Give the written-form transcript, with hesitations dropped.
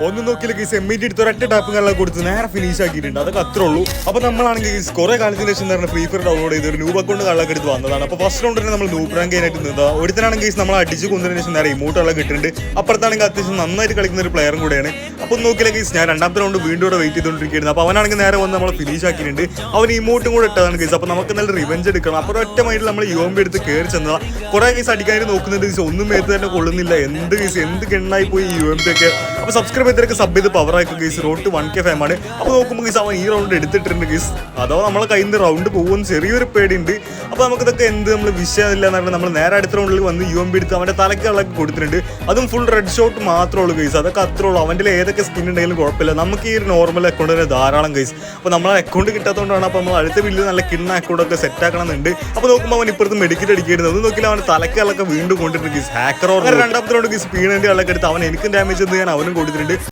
ഒന്നും നോക്കിയില്ല ഗീസ് എമ്മീറ്റ് എടുത്ത് ഒരൊറ്റ ടാപ്പുകളൊക്കെ കൊടുത്ത് നേരെ ഫിനിഷ് ആക്കിയിട്ടുണ്ട്. അതൊക്കെ അത്രേ ഉള്ളൂ. അപ്പോൾ നമ്മളാണെങ്കിൽ ഗീസ് കുറേ കാലത്തിന് ശേഷം തന്നെ ഫ്രീ ഫയർ ഡൗൺലോഡ് ചെയ്ത് ഒരു ന്യൂബ് അക്കൗണ്ട് കളൊക്കെ എടുത്ത് വന്നതാണ്. അപ്പോൾ ഫസ്റ്റ് റൗണ്ട് തന്നെ നമ്മൾ നൂബ് റാങ്ക് ആയിട്ട് നിന്നത് ഒരുത്തനാണെങ്കിൽ ഗീസ് നമ്മൾ അടിച്ച് കൊന്നതിന് ശേഷം നേരെ ഇമോട്ടുകളൊക്കെ കിട്ടുന്നുണ്ട്. അപ്പുറത്താണെങ്കിൽ അത്യാവശ്യം നന്നായിട്ട് കളിക്കുന്ന ഒരു പ്ലെയറും കൂടെയാണ്. അപ്പോൾ നോക്കിയില്ല ഗീസ് ഞാൻ രണ്ടാമത്തെ റൗണ്ട് വീണ്ടും ഇവിടെ വെയിറ്റ് ചെയ്തുകൊണ്ടിരിക്കുകയായിരുന്നു. അപ്പോൾ അവനാണെങ്കിൽ നേരെ വന്ന് നമ്മൾ ഫിനിഷ് ആക്കിയിട്ടുണ്ട്. അവൻ ഇമോട്ടും കൂടെ ഇട്ടതാണ് ഗീസ്. അപ്പോൾ നമുക്ക് നല്ല റിവെഞ്ച് എടുക്കണം. അപ്പോൾ ഒറ്റ മൈൻഡിൽ നമ്മൾ UMP എടുത്ത് കയറി ചെന്നതാണ്. കുറേ ഗീസ് അടിക്കാനായിട്ട് നോക്കുന്നുണ്ട് ഗീസ്. ഒന്നും മേത്ത് തന്നെ കൊള്ളുന്നില്ല. എന്ത് ഗീസ് എന്ത് ഗണ്ണായി പോയി ഈ UMP ഒക്കെ. അപ്പോൾ സബ്സ്ക്രൈബ് ചെയ്തൊക്കെ സബ് ചെയ്ത് പവറായിരിക്കും ഗീസ്. Road to 1K ഫാമാണ്. അപ്പോൾ നോക്കുമ്പോൾ ഗീസ് അവൻ ഈ റൗണ്ട് എടുത്തിട്ടുണ്ട് ഗീസ്. അഥവാ നമ്മളെ കയ്യിൽ നിന്ന് റൗണ്ട് പോകുമെന്ന് ചെറിയൊരു പേടിയുണ്ട്. അപ്പോൾ നമുക്കിതൊക്കെ എന്ത് നമ്മൾ വിഷയമില്ല എന്ന് പറഞ്ഞാൽ നമ്മൾ നേരെ അടുത്ത റൗണ്ടിൽ വന്ന് UMP എടുത്ത് അവൻ്റെ തലക്കുകളൊക്കെ കൊടുത്തിട്ടുണ്ട്. അതും ഫുൾ റെഡ് ഷോട്ട് മാത്രമേ ഉള്ളൂ ഗൈസ്. അതൊക്കെ അത്രേ ഉള്ളൂ. അവൻ്റെ ഏതൊക്കെ സ്കിൻ ഉണ്ടെങ്കിലും കുഴപ്പമില്ല. നമുക്ക് ഈ ഒരു നോർമൽ അക്കൗണ്ട് തന്നെ ധാരാളം ഗൈസ്. അപ്പോൾ നമ്മളെ അക്കൗണ്ട് കിട്ടാത്തതുകൊണ്ടാണ് അപ്പോൾ നമ്മൾ അടുത്ത വീട്ടിൽ നല്ല കിണ്ണ അക്കൗണ്ടൊക്കെ സെറ്റ് ആക്കണമെന്നുണ്ട്. അപ്പോൾ നോക്കുമ്പോൾ അവൻ ഇപ്പുറത്ത് മെഡിക്കറ്റ് അടിക്കുന്നത് അത് നോക്കിയാൽ അവൻ്റെ തലക്കുകളൊക്കെ വീണ്ടും കൊണ്ടിട്ടുണ്ട് ഗീസ്. ഹാക്കറോ രണ്ടാമത്തെ റൗണ്ട് ഗീസ് സ്പീഡിൻ്റെ കളൊക്കെ എടുത്ത് അവൻ എനിക്കും ഡാമേജ് ചെയ്ത് ഞാൻ അവനും കൊടുത്തിട്ടുണ്ട്.